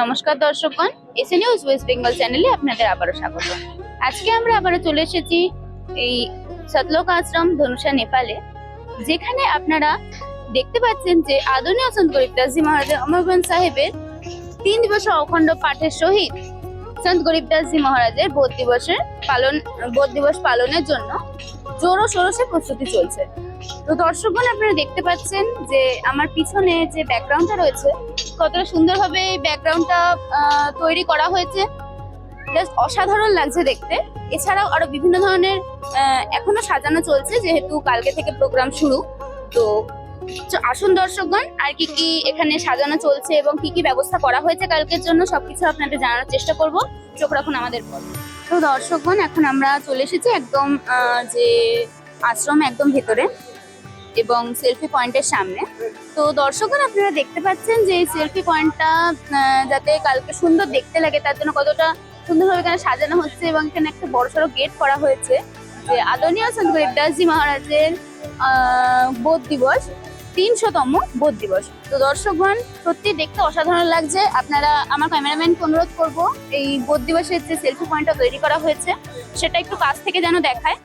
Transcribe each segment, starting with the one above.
নমস্কার দর্শকগণ, SA news West Bengal চ্যানেলে আপনাদের আবারও স্বাগত। আজকে আমরা আবারও চলে এসেছি এই সতলোক আশ্রম ধনুষা নেপালে, যেখানে আপনারা দেখতে পাচ্ছেন যে আদরণীয় সন্ত গরিবদাসজি মহারাজের অমরগঞ্জ সাহেবের 3 দিবসের অখণ্ড পাঠের সহিত সন্ত গরিবদাসজি মহারাজের বোধ দিবস পালনের জন্য জোরো সোরসে প্রস্তুতি চলছে। তো দর্শকগণ, আপনারা দেখতে পাচ্ছেন যে আমার পিছনে যে ব্যাকগ্রাউন্ডটা রয়েছে, কতটা সুন্দরভাবে এই ব্যাকগ্রাউন্ডটা তৈরি করা হয়েছে, জাস্ট অসাধারণ লাগছে দেখতে। এছাড়াও আরো বিভিন্ন ধরনের এখনো সাজানো চলছে, যেহেতু কালকে থেকে প্রোগ্রাম শুরু। তো আসুন দর্শকগণ, আর কি কি এখানে সাজানো চলছে এবং কি কি ব্যবস্থা করা হয়েছে কালকের জন্য সবকিছু আপনাদের জানানোর চেষ্টা করব। চোখ রাখুন আমাদের পর। তো দর্শকগণ, এখন আমরা চলে এসেছি একদম যে আশ্রম একদম ভেতরে এবং সেলফি পয়েন্টের সামনে। তো দর্শকগণ, আপনারা দেখতে পাচ্ছেন যে এই সেলফি পয়েন্টটা যাতে কালকে সুন্দর দেখতে লাগে তার জন্য কতটা সুন্দরভাবে এখানে সাজানো হচ্ছে, এবং এখানে একটা বড়সড় গেট করা হয়েছে যে আদরণীয় সন্ত গরিবদাসজি মহারাজের বোধ দিবস 300তম বোধ দিবস। তো দর্শকগণ, সত্যি দেখতে অসাধারণ লাগছে। আপনারা, আমার ক্যামেরাম্যানকে অনুরোধ করবো এই বোধ দিবসের যে সেলফি পয়েন্টটা তৈরি করা হয়েছে সেটা একটু কাছ থেকে যেন দেখায়।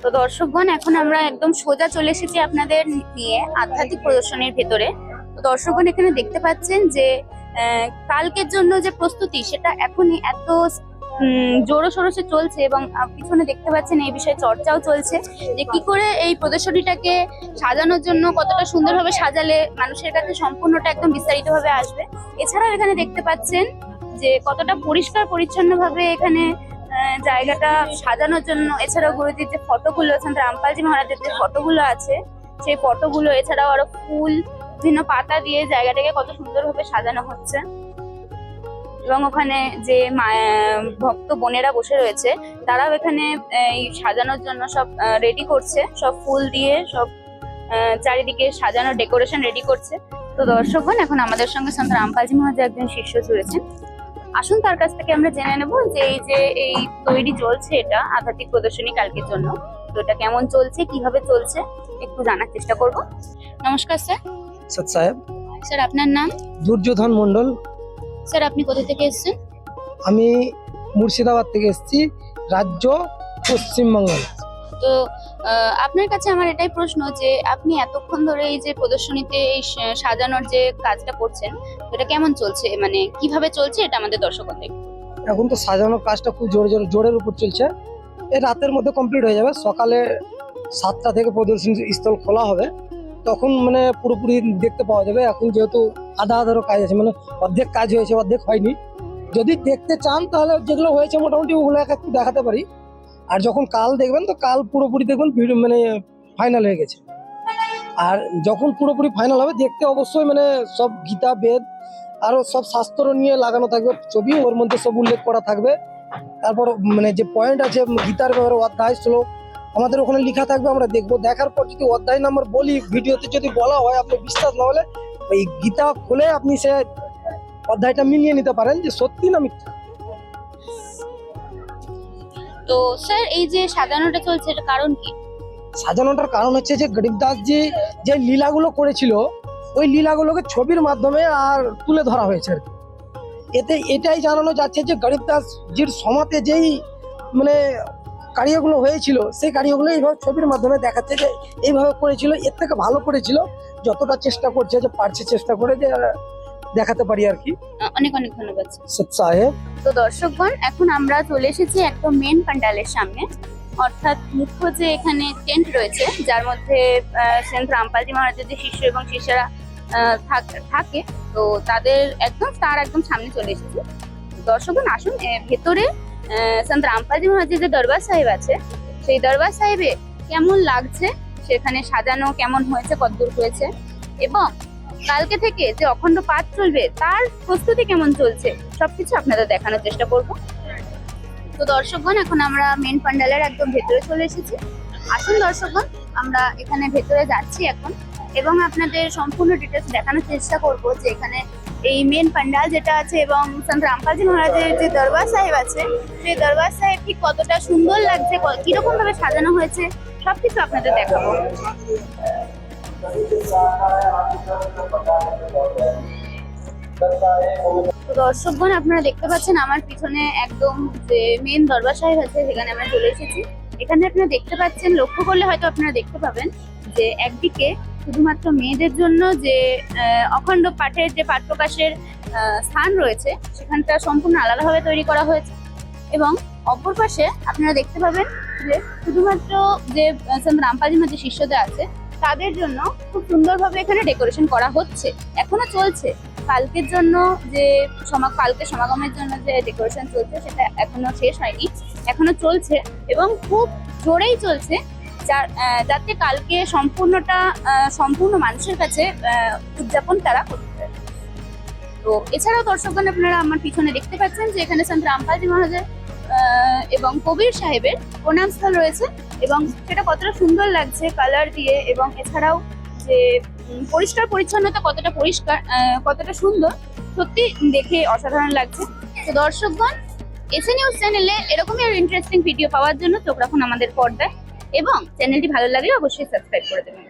তো দর্শকগণ, এখন আমরা একদম সোজা চলে এসেছি আপনাদের নিয়ে আধ্যাত্মিক প্রদর্শনীর ভেতরে। তো দর্শকগণ, এখানে দেখতে পাচ্ছেন যে কালকের জন্য যে প্রস্তুতি সেটা এখনই এত জোরো সোরসে চলছে, এবং পিছনে দেখতে পাচ্ছেন এই বিষয়ে চর্চাও চলছে যে কি করে এই প্রদর্শনীটাকে সাজানোর জন্য কতটা সুন্দরভাবে সাজালে মানুষের কাছে সম্পূর্ণটা একদম বিস্তারিতভাবে আসবে। এছাড়াও এখানে দেখতে পাচ্ছেন যে কতটা পরিষ্কার পরিচ্ছন্ন ভাবে এখানে জায়গাটা সাজানোর জন্য। এছাড়াও গুরুজির যে ফটোগুলো, সন্ত রামপালজি মহারাজের যে ফটোগুলো আছে সেই ফটোগুলো, এছাড়াও আরো ফুল, বিভিন্ন পাতা দিয়ে জায়গাটাকে কত সুন্দরভাবে সাজানো হচ্ছে। এবং ওখানে যে ভক্ত বোনেরা বসে রয়েছে তারাও এখানে এই সাজানোর জন্য সব রেডি করছে, সব ফুল দিয়ে সব চারিদিকে সাজানো ডেকোরেশন রেডি করছে। তো দর্শকগণ, এখন আমাদের সঙ্গে সন্ত রামপালজি মহারাজের একজন শিষ্য রয়েছেন। আসুন তার কাছ থেকে আমরা জেনে নেব যে এই তৈরি চলছে এটা আধ্যাত্মিক প্রদর্শনী কালকের জন্য, তো এটা কেমন চলছে, কিভাবে চলছে একটু জানার চেষ্টা করব। নমস্কার স্যার। সৎ সাহেব। স্যার, আপনার নাম? দুর্যোধন মন্ডল। স্যার, আপনি কোথা থেকে এসেছেন? আমি মুর্শিদাবাদ থেকে এসেছি, রাজ্য পশ্চিমবঙ্গ। তো আপনার কাছে আমার এটাই প্রশ্ন যে আপনি এতক্ষণ ধরে এই যে প্রদর্শনীতে এই সাজানোর যে কাজটা করছেন এটা কেমন চলছে, মানে কিভাবে চলছে এটা আমাদের দর্শকদের দেখুন। এখন তো সাজানোর কাজটা খুব জোরের উপর চলছে। এই রাতের মধ্যে কমপ্লিট হয়ে যাবে। সকালে 7টা থেকে প্রদর্শনী স্থল খোলা হবে, তখন মানে পুরোপুরি দেখতে পাওয়া যাবে। এখন যেহেতু আধারও কাজ আছে, মানে অর্ধেক কাজ হয়েছে, অর্ধেক হয়নি। যদি দেখতে চান তাহলে যেগুলো হয়েছে মোটামুটি ওগুলো একটু দেখাতে পারি। আর যখন কাল দেখবেন তো কাল পুরোপুরি দেখবেন ভিডিও মানে ফাইনাল হয়ে গেছে। আর যখন পুরোপুরি ফাইনাল হবে দেখতে অবশ্যই মানে সব গীতা বেদ আরো সব শাস্ত্র নিয়ে লাগানো থাকবে ছবি, ওর মধ্যে সব উল্লেখ করা থাকবে। তারপর মানে যে পয়েন্ট আছে গীতার ব্যাপারে অধ্যায় শ্লোক আমাদের ওখানে লেখা থাকবে। আমরা দেখবো, দেখার পর যদি অধ্যায় নাম্বার বলি ভিডিওতে, যদি বলা হয় আপনি বিশ্বাস না হলে ওই গীতা খুলে আপনি সে অধ্যায়টা মিলিয়ে নিতে পারেন যে সত্যি না মিথ্যা। তো স্যার, এই যে সাজানোটা চলছে এর কারণ কি? সাজানোটার কারণ হচ্ছে যে গরিবদাসজি যে লীলাগুলো করেছিল ওই লীলাগুলোকে ছবির মাধ্যমে আর তুলে ধরা হয়েছে আর কি। এতে এটাই জানানো যাচ্ছে যে গরিবদাসজির সমাজে যেই মানে কার্যগুলো হয়েছিল সেই কার্যগুলো এইভাবে ছবির মাধ্যমে দেখাচ্ছে যে এইভাবে করেছিল, এর থেকে ভালো করেছিল। যতটা চেষ্টা করছে যে পারছে চেষ্টা করে যে দেখাতে পারি আর কি। অনেক অনেক ধন্যবাদ সৎ সাহেব। তো দর্শকগণ, এখন আমরা চলে এসেছি একদম মেন প্যান্ডেলের সামনে, অর্থাৎ মুখ্য যে এখানে টেন্ট রয়েছে যার মধ্যে সন্ত রামপালজি মহারাজের যে শিষ্য এবং শিষ্যরা থাকে। তো তার একদম সামনে চলে এসেছি। দর্শকগণ, আসুন ভেতরে সন্ত রামপালজি মহারাজের যে দরবার সাহেব আছে সেই দরবার সাহেবে কেমন লাগছে, সেখানে সাজানো কেমন হয়েছে, কতদূর হয়েছে, এবং কালকে থেকে যে অখণ্ড পাঠ চলবে তার প্রস্তুতি কেমন চলছে সবকিছু আপনাদের দেখানোর চেষ্টা করব। তো দর্শকগণ, এখন আমরা মেন প্যান্ডেলের একদম ভেতরে চলে এসেছি। আসুন দর্শকগণ, আমরা এখানে ভেতরে যাচ্ছি এখন, এবং আপনাদের সম্পূর্ণ ডিটেলস দেখানোর চেষ্টা করব যে এখানে এই মেন পান্ডাল যেটা আছে এবং সন্ত রামপালজি মহারাজের যে দরবার সাহেব আছে সেই দরবার সাহেব ঠিক কতটা সুন্দর লাগছে, কিরকম ভাবে সাজানো হয়েছে সবকিছু আপনাদের দেখাবো। তো দর্শকগণ, আপনারা দেখতে পাচ্ছেন আমার পিছনে একদম যে মেন দরবার সাহেব আছে সেখানে আমরা চলে এসেছি। এখানে আপনারা দেখতে পাচ্ছেন, লক্ষ্য করলে হয়তো আপনারা দেখতে পাবেন যে একদিকে শুধুমাত্র মেয়েদের জন্য যে অখণ্ড পাঠের যে পাঠ প্রকাশের স্থান রয়েছে সেখানটা সম্পূর্ণ আলাদাভাবে তৈরি করা হয়েছে, এবং অপর পাশে আপনারা দেখতে পাবেন যে শুধুমাত্র যে সন্ত রামপালজি মহারাজের যে শিষ্যদের আছে তাদের জন্য খুব সুন্দরভাবে এখানে ডেকোরেশন করা হচ্ছে, এখনো চলছে। কালকের জন্য যে কালকে সমাগমের জন্য যে ডেকোরেশন চলছে সেটা এখনো শেষ হয়নি, এখনো চলছে এবং খুব জোরেই চলছে, যাতে কালকে সম্পূর্ণ মানুষের কাছে উদযাপন তারা করতে পারে। তো এছাড়াও দর্শকগণ, আপনারা আমার পিছনে দেখতে পাচ্ছেন যে এখানে সন্ত রামপালজি মহারাজের এবং কবির সাহেবের প্রণাম স্থল রয়েছে, এবং সেটা কতটা সুন্দর লাগছে কালার দিয়ে, এবং এছাড়াও যে পরিষ্কার পরিচ্ছন্নতা কতটা সুন্দর, সত্যি দেখে অসাধারণ লাগছে। তো দর্শকগণ, এসএ নিউজ চ্যানেলে এরকমই আর ইন্টারেস্টিং ভিডিও পাওয়ার জন্য চোখ রাখুন আমাদের পর্দায়, এবং চ্যানেলটি ভালো লাগলে অবশ্যই সাবস্ক্রাইব করে দেবেন।